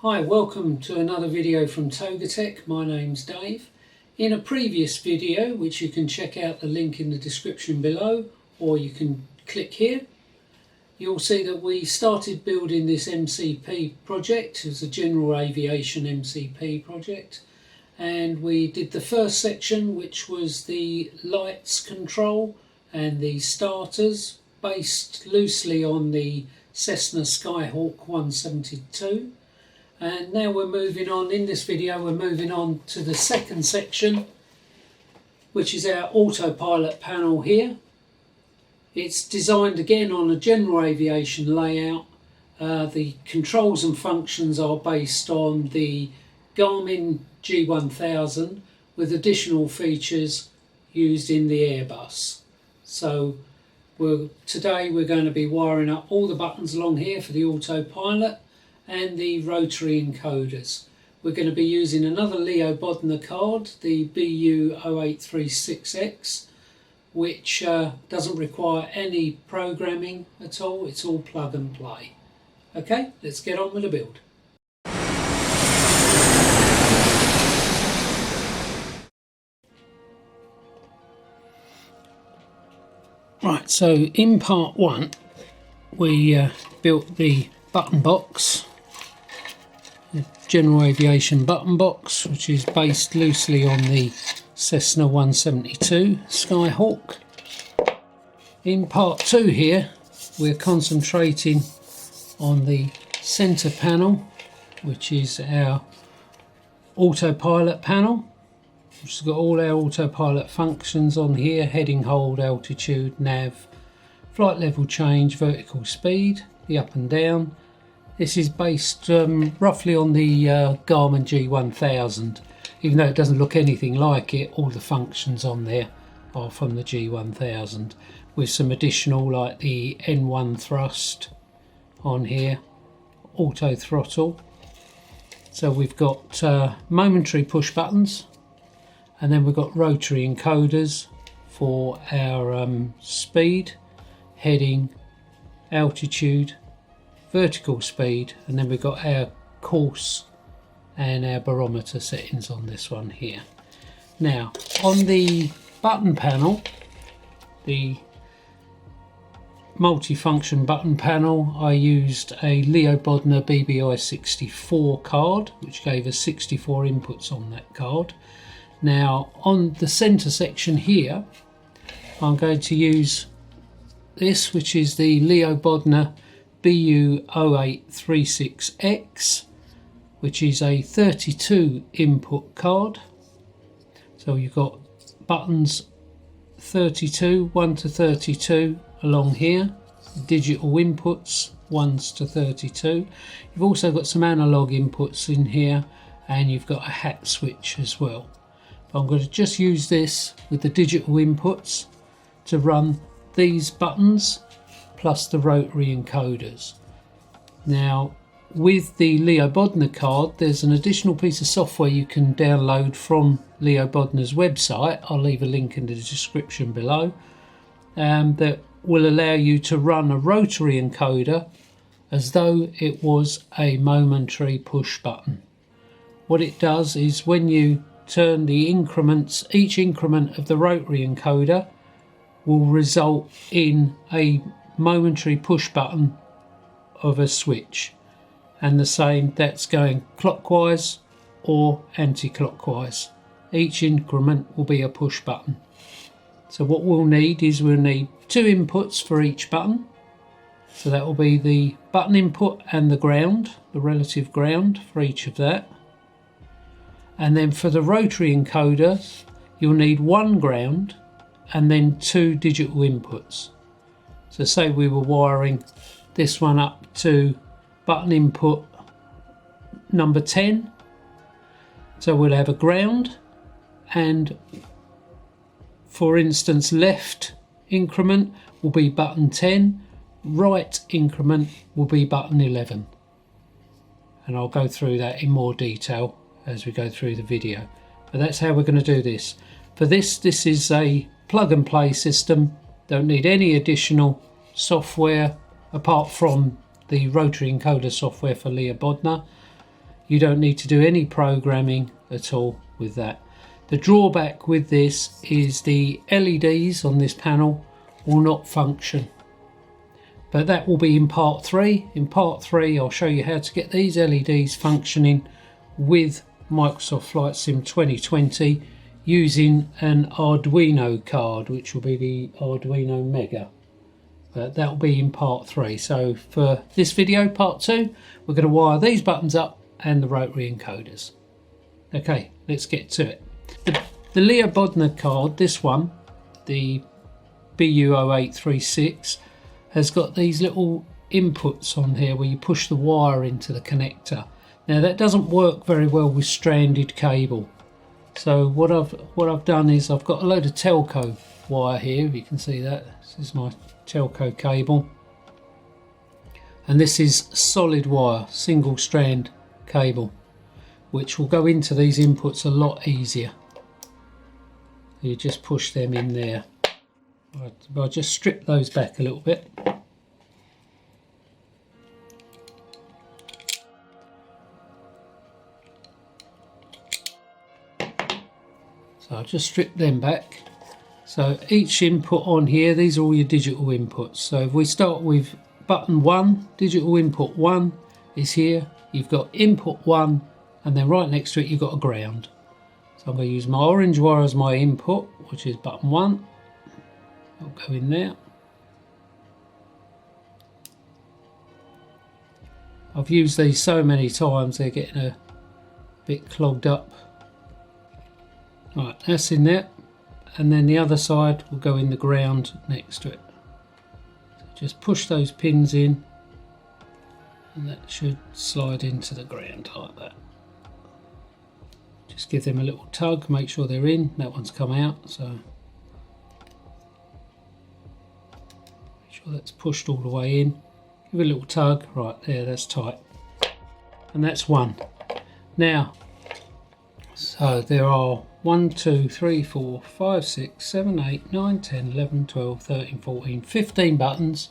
Hi, welcome to another video from TOGAtech. My name's Dave. In a previous video, which you can check out the link in the description below, or you can click here, you'll see that we started building this MCP project. It's a general aviation MCP project, and we did the first section, which was the lights control and the starters, based loosely on the Cessna Skyhawk 172. And now we're moving on, in this video we're moving on to the second section, which is our autopilot panel here. It's designed again on a general aviation layout. The controls and functions are based on the Garmin G1000 with additional features used in the Airbus. So today we're going to be wiring up all the buttons along here for the autopilot and the rotary encoders. We're going to be using another Leobodner card, the BU0836X, which doesn't require any programming at all. It's all plug and play. Okay, let's get on with the build. Right, so in part one we built the button box, general aviation button box, which is based loosely on the Cessna 172 Skyhawk. In part two here we're concentrating on the center panel, which is our autopilot panel, which has got all our autopilot functions on here: heading, hold, altitude, nav, flight level change, vertical speed, the up and down. This is based roughly on the Garmin G1000. Even though it doesn't look anything like it, all the functions on there are from the G1000, with some additional like the N1 thrust on here, auto throttle. So we've got momentary push buttons, and then we've got rotary encoders for our speed, heading, altitude, vertical speed, and then we've got our course and our barometer settings on this one here. Now on the button panel, the multi-function button panel, I used a Leobodner BBI64 card, which gave us 64 inputs on that card. Now on the center section here I'm going to use this, which is the Leobodner BU0836X, which is a 32 input card. So you've got buttons 32, 1 to 32 along here, digital inputs 1s to 32. You've also got some analog inputs in here, and you've got a hat switch as well. But I'm going to just use this with the digital inputs to run these buttons plus the rotary encoders. Now with the Leobodner card there's an additional piece of software you can download from Leobodner's website. I'll leave a link in the description below, that will allow you to run a rotary encoder as though it was a momentary push button. What it does is when you turn the increments, each increment of the rotary encoder will result in a momentary push button of a switch, and the same, that's going clockwise or anti-clockwise. Each increment will be a push button. So what we'll need is we'll need two inputs for each button. So that will be the button input and the ground, the relative ground for each of that. And then for the rotary encoder you'll need one ground and then two digital inputs. So say we were wiring this one up to button input number 10. So we'll have a ground, and for instance left increment will be button 10, right increment will be button 11. And I'll go through that in more detail as we go through the video. But that's how we're going to do this. For this is a plug and play system. Don't need any additional software apart from the rotary encoder software for Leobodner. You don't need to do any programming at all with that. The drawback with this is the LEDs on this panel will not function, but that will be in part 3. In part 3 I'll show you how to get these LEDs functioning with Microsoft Flight Sim 2020 using an Arduino card, which will be the Arduino Mega. That will be in part 3. So for this video, part 2, we're going to wire these buttons up and the rotary encoders. Okay, let's get to it. The Leobodner card, this one, the BU0836, has got these little inputs on here where you push the wire into the connector. Now that doesn't work very well with stranded cable. So what I've done is I've got a load of telco wire here, if you can see that. This is my telco cable. And this is solid wire, single strand cable, which will go into these inputs a lot easier. You just push them in there. I'll just strip those back a little bit. So I'll just strip them back. So each input on here, these are all your digital inputs. So if we start with button 1, digital input 1 is here. You've got input 1, and then right next to it you've got a ground. So I'm going to use my orange wire as my input, which is button 1. I'll go in there. I've used these so many times they're getting a bit clogged up. Right, that's in there, and then the other side will go in the ground next to it. So just push those pins in, and that should slide into the ground like that. Just give them a little tug, make sure they're in. That one's come out, so make sure that's pushed all the way in. Give it a little tug, right there, that's tight. And that's one. Now, so there are 1, 2, 3, 4, 5, 6, 7, 8, 9, 10, 11, 12, 13, 14, 15 buttons,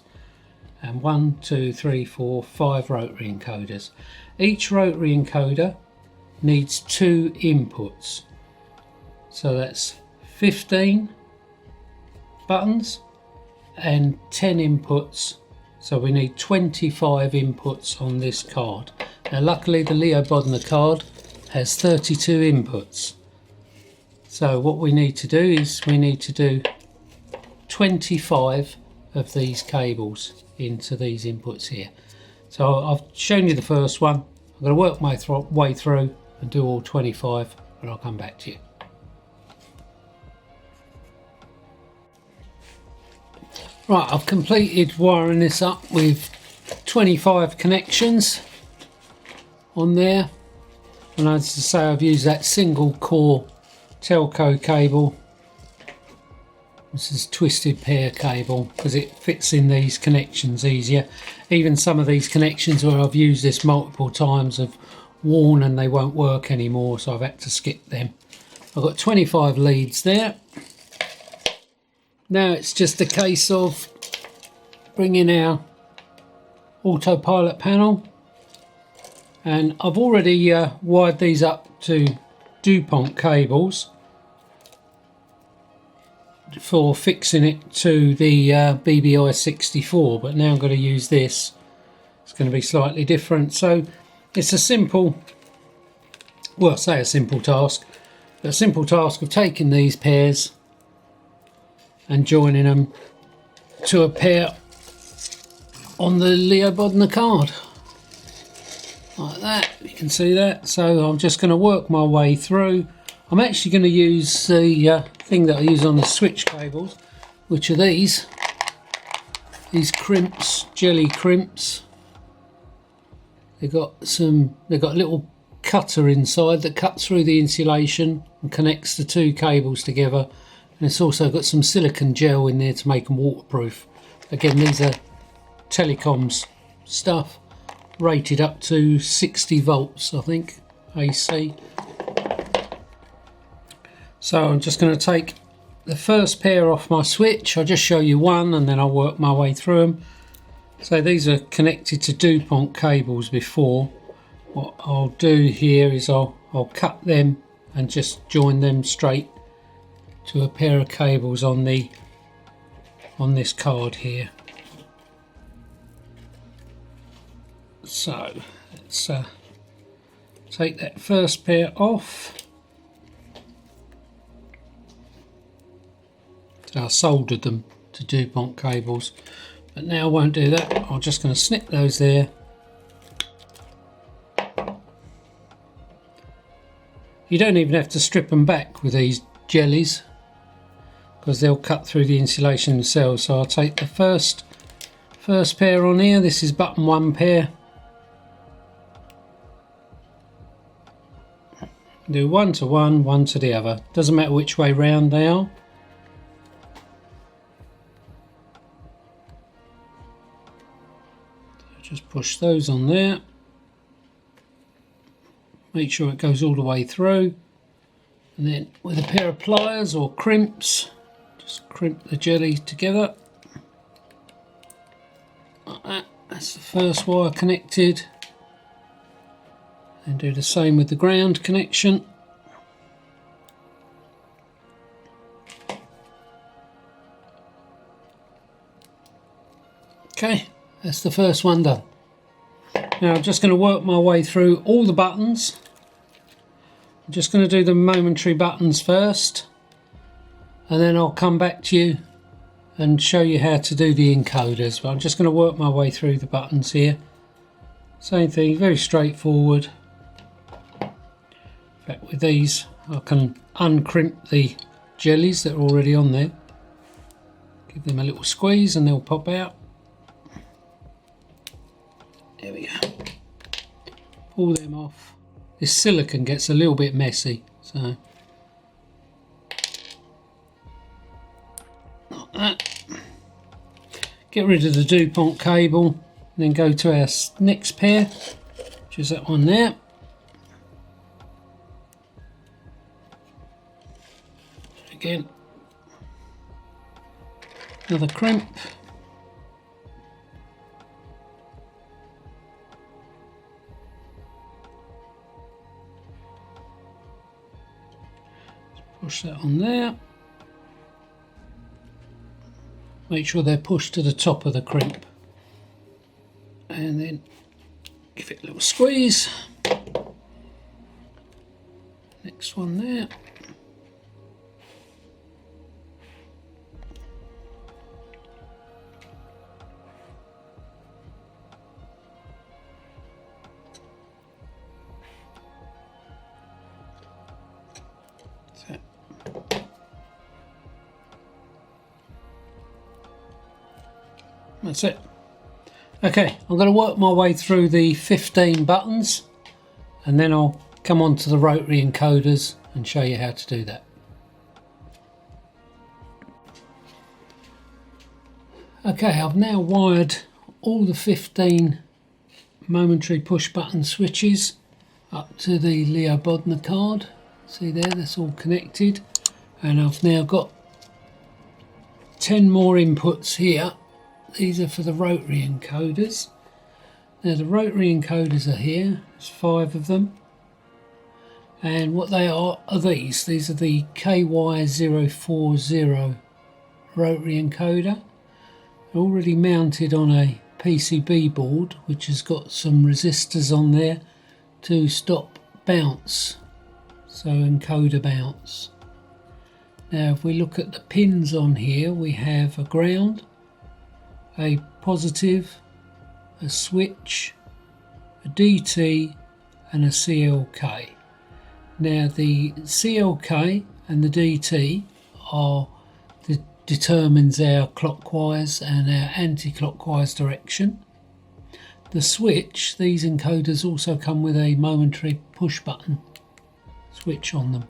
and 1, 2, 3, 4, 5 rotary encoders. Each rotary encoder needs 2 inputs. So that's 15 buttons and 10 inputs. So we need 25 inputs on this card. Now luckily the Leobodner card has 32 inputs. So what we need to do is we need to do 25 of these cables into these inputs here. So I've shown you the first one. I'm going to work my way through and do all 25, and I'll come back to you. Right, I've completed wiring this up with 25 connections on there. And as I say, I've used that single core telco cable. This is twisted pair cable because it fits in these connections easier. Even some of these connections where I've used this multiple times have worn and they won't work anymore, so I've had to skip them. I've got 25 leads there. Now it's just a case of bringing our autopilot panel, and I've already wired these up to DuPont cables for fixing it to the BBI64, but now I'm going to use this. It's going to be slightly different. So it's a simple, well, I say a simple task, but a simple task of taking these pairs and joining them to a pair on the Leobodner card like that. You can see that. So I'm just going to work my way through. I'm actually going to use the thing that I use on the switch cables, which are these crimps, jelly crimps. They've got a little cutter inside that cuts through the insulation and connects the 2 cables together, and it's also got some silicone gel in there to make them waterproof. Again, these are telecoms stuff, rated up to 60 volts I think, AC. So I'm just going to take the first pair off my switch. I'll just show you one and then I'll work my way through them. So these are connected to DuPont cables before, what I'll do here is I'll cut them and just join them straight to a pair of cables on this card here. So let's take that first pair off. So I soldered them to DuPont cables, but now I won't do that. I'm just going to snip those there. You don't even have to strip them back with these jellies because they'll cut through the insulation themselves. So I'll take the first pair on here. This is button 1 pair. Do 1 to one, 1 to the other. Doesn't matter which way round they are. Just push those on there. Make sure it goes all the way through. And then with a pair of pliers or crimps, just crimp the jelly together. Like that. That's the first wire connected. And do the same with the ground connection. Okay, that's the first one done. Now I'm just going to work my way through all the buttons. I'm just going to do the momentary buttons first, and then I'll come back to you and show you how to do the encoders. But I'm just going to work my way through the buttons here. Same thing, very straightforward. In fact, with these I can uncrimp the jellies that are already on there. Give them a little squeeze and they'll pop out. There we go. Pull them off. This silicone gets a little bit messy, so like that. Get rid of the DuPont cable, and then go to our next pair, which is that one there. Again, another crimp. Push that on there. Make sure they're pushed to the top of the crimp. And then give it a little squeeze. Next one there. That's it. Okay, I'm going to work my way through the 15 buttons and then I'll come on to the rotary encoders and show you how to do that. Okay, I've now wired all the 15 momentary push button switches up to the Leobodner card. See there, that's all connected, and I've now got 10 more inputs here. These are for the rotary encoders. Now the rotary encoders are here, there's 5 of them, and what they are these are the KY040 rotary encoder. They're already mounted on a PCB board which has got some resistors on there to stop bounce, so encoder bounce. Now if we look at the pins on here, we have a ground, a positive, a switch, a DT and a CLK. Now the CLK and the DT are determines our clockwise and our anti-clockwise direction. The switch, these encoders also come with a momentary push button switch on them.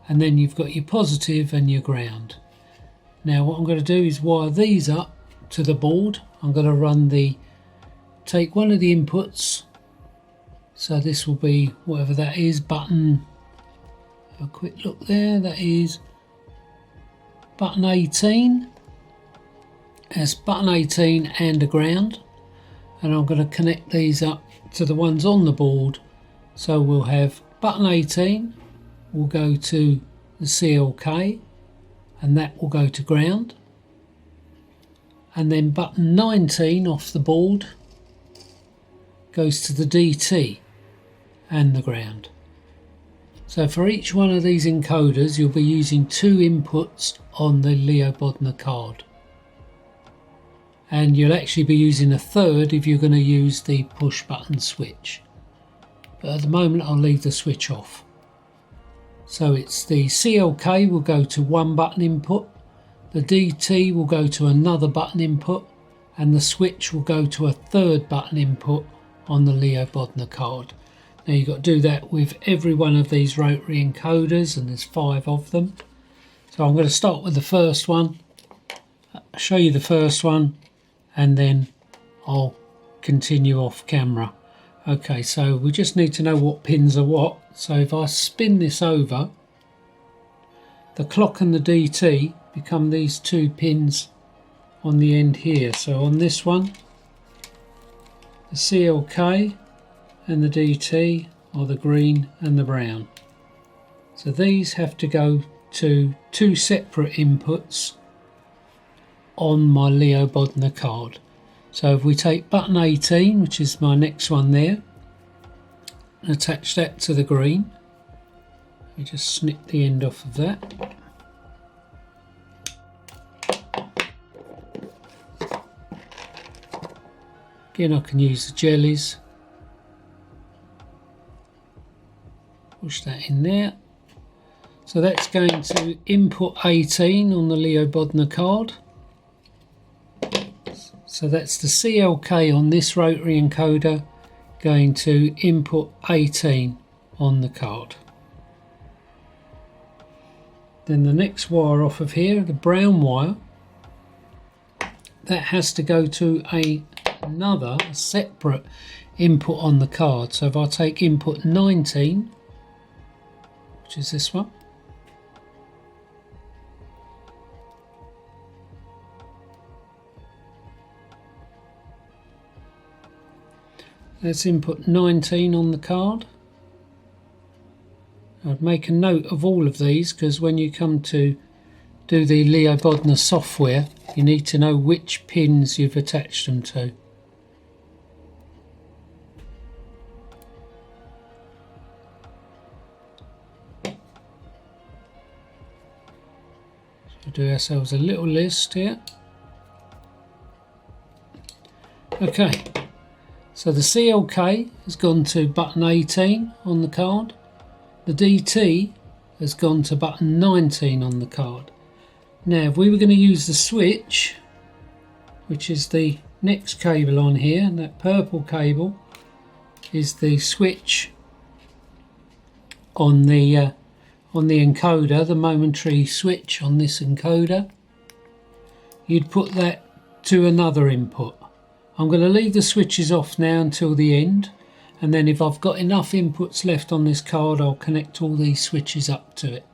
And then you've got your positive and your ground. Now what I'm going to do is wire these up to the board. I'm going to take one of the inputs, so this will be whatever that is, button, a quick look there, that is button 18, as button 18 and a ground, and I'm going to connect these up to the ones on the board. So we'll have button 18 will go to the CLK, and that will go to ground, and then button 19 off the board goes to the DT and the ground. So for each one of these encoders you'll be using 2 inputs on the Leobodner card, and you'll actually be using a third if you're going to use the push button switch, but at the moment I'll leave the switch off. So it's the CLK will go to 1 button input, the DT will go to another button input, and the switch will go to a 3rd button input on the Leobodner card. Now you've got to do that with every one of these rotary encoders, and there's 5 of them. So I'm going to start with the first one, show you the first one, and then I'll continue off camera. Okay, so we just need to know what pins are what. So if I spin this over, the clock and the DT become these 2 pins on the end here. So on this one, the CLK and the DT are the green and the brown. So these have to go to 2 separate inputs on my Leobodner card. So if we take button 18, which is my next one there, and attach that to the green, we just snip the end off of that. Again, I can use the jellies. Push that in there. So that's going to input 18 on the Leobodner card. So that's the CLK on this rotary encoder going to input 18 on the card. Then the next wire off of here, the brown wire, that has to go to another separate input on the card. So if I take input 19, which is this one, that's input 19 on the card. I'd make a note of all of these, because when you come to do the Leobodner software you need to know which pins you've attached them to. So do ourselves a little list here. Okay, so the CLK has gone to button 18 on the card. The DT has gone to button 19 on the card. Now if we were going to use the switch, which is the next cable on here, and that purple cable is the switch on the encoder, the momentary switch on this encoder, you'd put that to another input. I'm going to leave the switches off now until the end, and then if I've got enough inputs left on this card I'll connect all these switches up to it.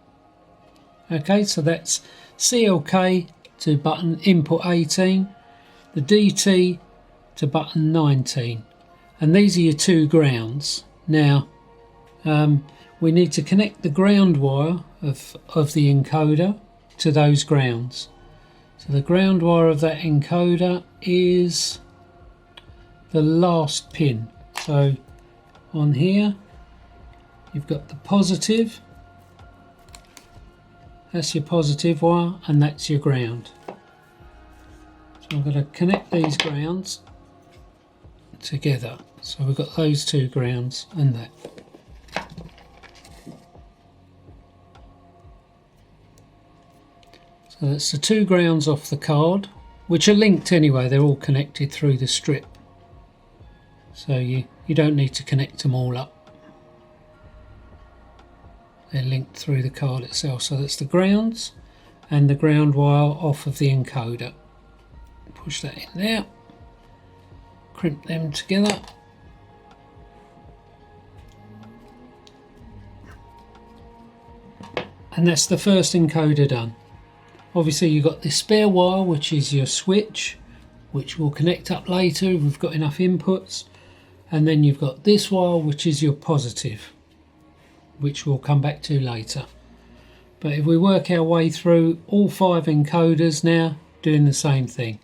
Okay, so that's CLK to button input 18, the DT to button 19, and these are your 2 grounds. Now we need to connect the ground wire of the encoder to those grounds. So the ground wire of that encoder is the last pin. So on here you've got the positive, that's your positive wire, and that's your ground. So I'm going to connect these grounds together. So we've got those 2 grounds and that. So that's the 2 grounds off the card, which are linked anyway, they're all connected through the strip. So you don't need to connect them all up. They're linked through the card itself. So that's the grounds and the ground wire off of the encoder. Push that in there, crimp them together. And that's the first encoder done. Obviously you've got the spare wire, which is your switch, which will connect up later if we've got enough inputs, and then you've got this wire which is your positive, which we'll come back to later. But if we work our way through, all 5 encoders now doing the same thing.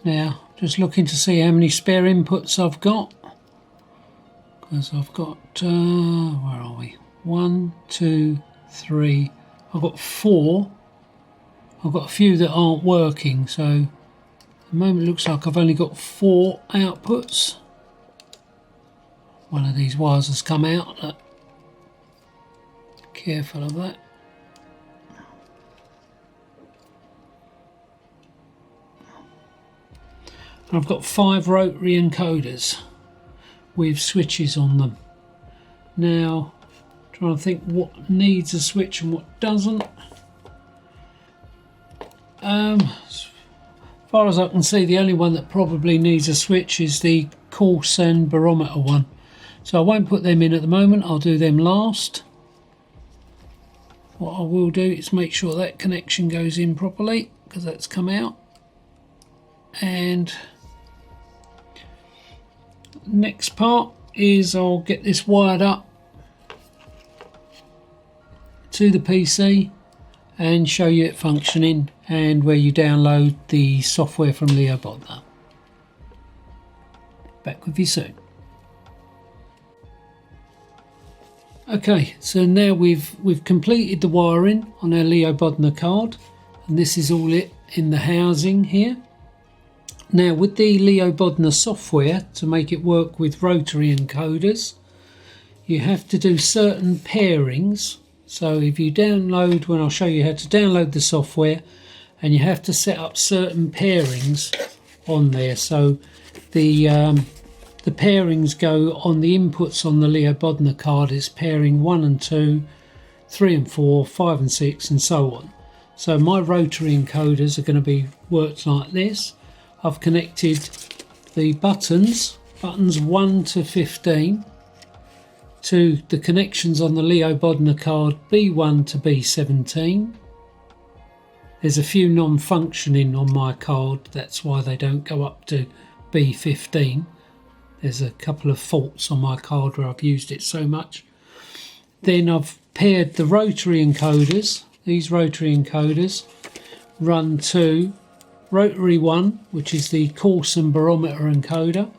Now, just looking to see how many spare inputs I've got, because I've got, where are we? 1, 2, 3, I've got 4. I've got a few that aren't working, so at the moment it looks like I've only got 4 outputs. One of these wires has come out. Careful of that. I've got 5 rotary encoders with switches on them. Now, trying to think what needs a switch and what doesn't. As far as I can see, the only one that probably needs a switch is the course and barometer one. So I won't put them in at the moment, I'll do them last. What I will do is make sure that connection goes in properly, because that's come out. And next part is I'll get this wired up to the PC and show you it functioning, and where you download the software from Leobodner. Back with you soon. Okay, so now we've completed the wiring on our Leobodner card, and this is all it in the housing here. Now, with the Leobodner software, to make it work with rotary encoders, you have to do certain pairings. So if you download, when I'll show you how to download the software, and you have to set up certain pairings on there. So the pairings go on the inputs on the Leobodner card. It's pairing 1 and 2, 3 and 4, 5 and 6, and so on. So my rotary encoders are going to be worked like this. I've connected the buttons 1 to 15, to the connections on the Leobodner card B1 to B17. There's a few non-functioning on my card, that's why they don't go up to B15. There's a couple of faults on my card where I've used it so much. Then I've paired the rotary encoders. These rotary encoders run to rotary 1, which is the course and barometer encoder.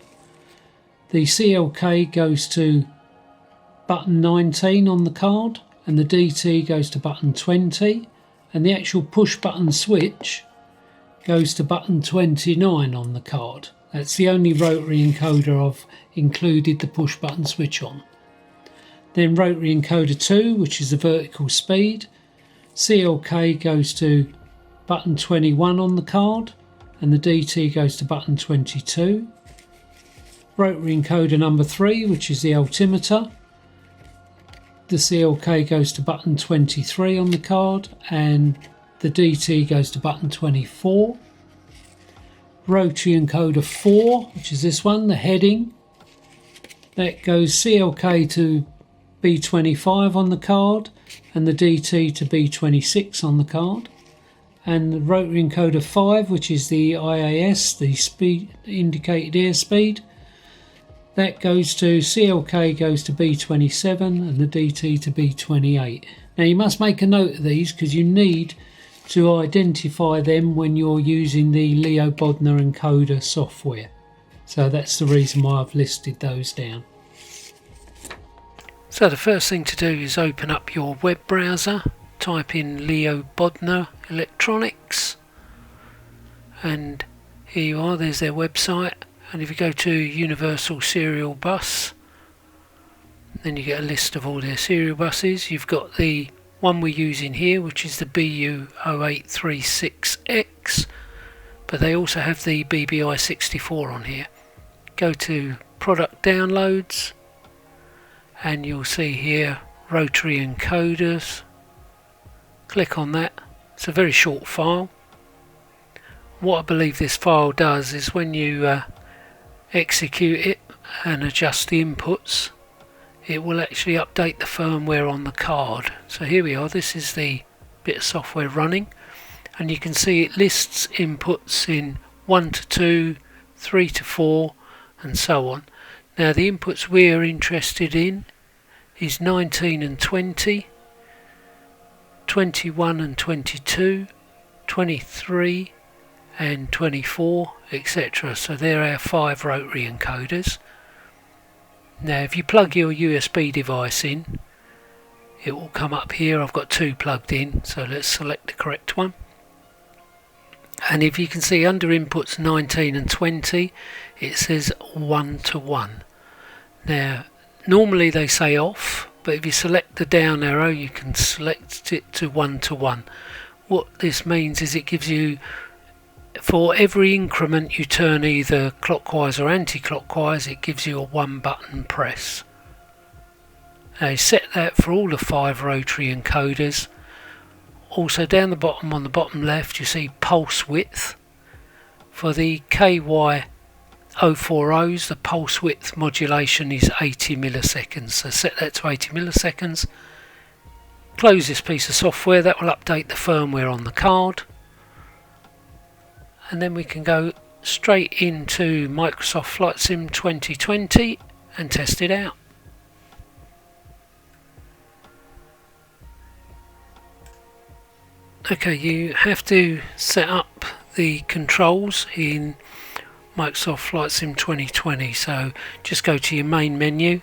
The CLK goes to button 19 on the card, and the DT goes to button 20, and the actual push button switch goes to button 29 on the card. That's the only rotary encoder I've included the push button switch on. Then rotary encoder 2, which is the vertical speed. CLK goes to button 21 on the card, and the DT goes to button 22. Rotary encoder number 3, which is the altimeter. The CLK goes to button 23 on the card, and the DT goes to button 24. Rotary encoder 4, which is this one, the heading. That goes CLK to B25 on the card, and the DT to B26 on the card. And the rotary encoder 5, which is the IAS, the speed indicated airspeed, that goes to CLK goes to B27 and the DT to B28. Now you must make a note of these because you need to identify them when you're using the Leobodner encoder software. So that's the reason why I've listed those down. So the first thing to do is open up your web browser, type in Leobodner Electronics, and here you are, there's their website. And if you go to Universal Serial Bus, then you get a list of all their serial buses. You've got the one we're using here, which is the BU0836X, but they also have the BBI64 on here. Go to Product Downloads, and you'll see here Rotary Encoders. Click on that. It's a very short file. What I believe this file does is when you execute it and adjust the inputs, it will actually update the firmware on the card. So here we are, this is the bit of software running, and you can see it lists inputs in 1 to 2, 3 to 4 and so on. Now the inputs we're interested in is 19 and 20, 21 and 22, 23 and 24, etc. So there are 5 rotary encoders. Now if you plug your USB device in, it will come up here. I've got 2 plugged in, so let's select the correct one. And if you can see under inputs 19 and 20, it says 1 to 1. Now normally they say off, but if you select the down arrow you can select it to 1 to 1. What this means is it gives you, for every increment you turn either clockwise or anti-clockwise, it gives you a 1 button press. Now you set that for all the 5 rotary encoders. Also down the bottom, on the bottom left, you see pulse width. For the KY040s, the pulse width modulation is 80 milliseconds. So set that to 80 milliseconds. Close this piece of software, that will update the firmware on the card. And then we can go straight into Microsoft Flight Sim 2020 and test it out. Okay, you have to set up the controls in Microsoft Flight Sim 2020, so just go to your main menu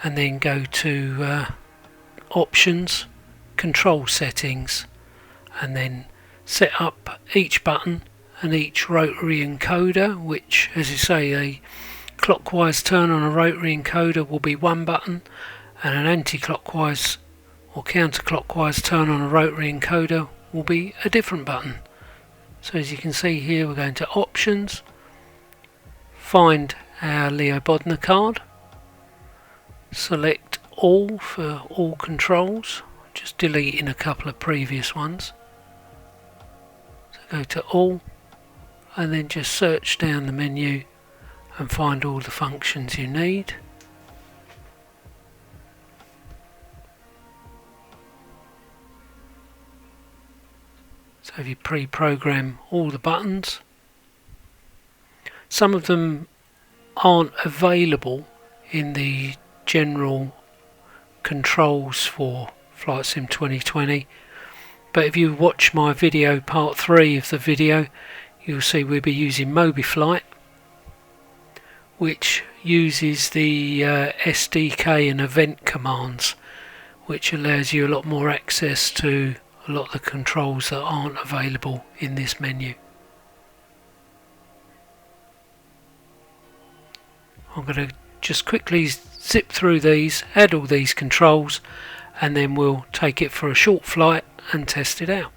and then go to Options, Control Settings, and then set up each button and each rotary encoder, which, as you say, a clockwise turn on a rotary encoder will be 1 button, and an anti-clockwise or counterclockwise turn on a rotary encoder will be a different button. So as you can see here, we're going to Options, find our Leobodner card, select All for all controls, just deleting a couple of previous ones. Go to All, and then just search down the menu and find all the functions you need. So if you pre-program all the buttons, some of them aren't available in the general controls for Flight Sim 2020, but if you watch my video, part 3 of the video, you'll see we'll be using Mobiflight, which uses the SDK and event commands, which allows you a lot more access to a lot of the controls that aren't available in this menu. I'm going to just quickly zip through these, add all these controls, and then we'll take it for a short flight and test it out.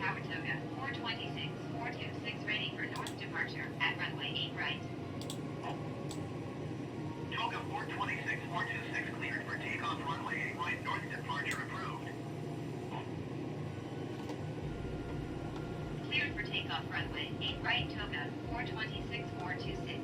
Tower Toga 426, 426 ready for north departure at runway 8 right. Toga 426, 426 cleared for takeoff runway 8 right north departure approved. Cleared for takeoff runway 8 right Toga 426, 426.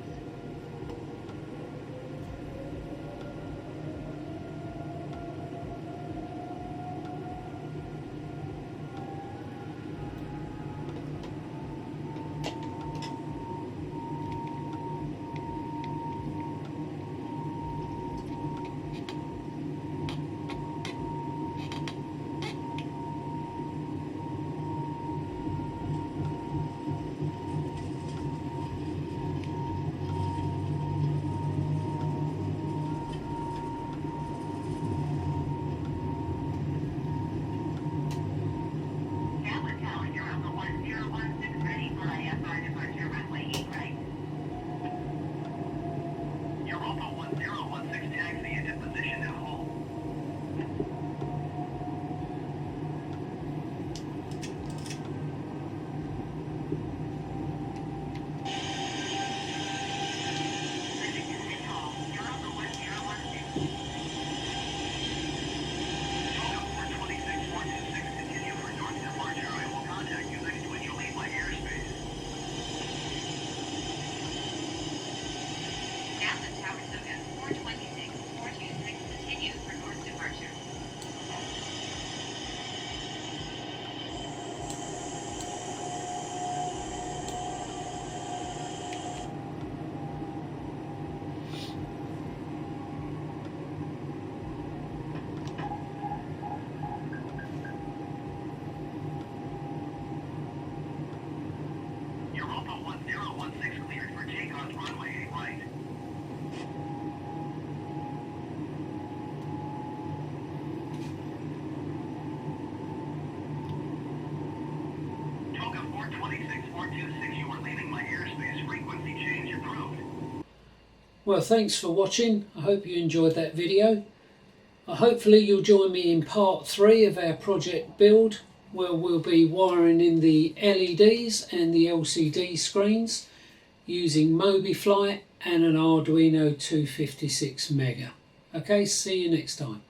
BU0836 cleared for takeoff runway 8 right. TOGA 426426, you are leaving my airspace. Frequency change approved. Well, thanks for watching. I hope you enjoyed that video. Hopefully you'll join me in part 3 of our project build, where we'll be wiring in the LEDs and the LCD screens using Mobiflight and an Arduino 256 Mega. Okay, see you next time.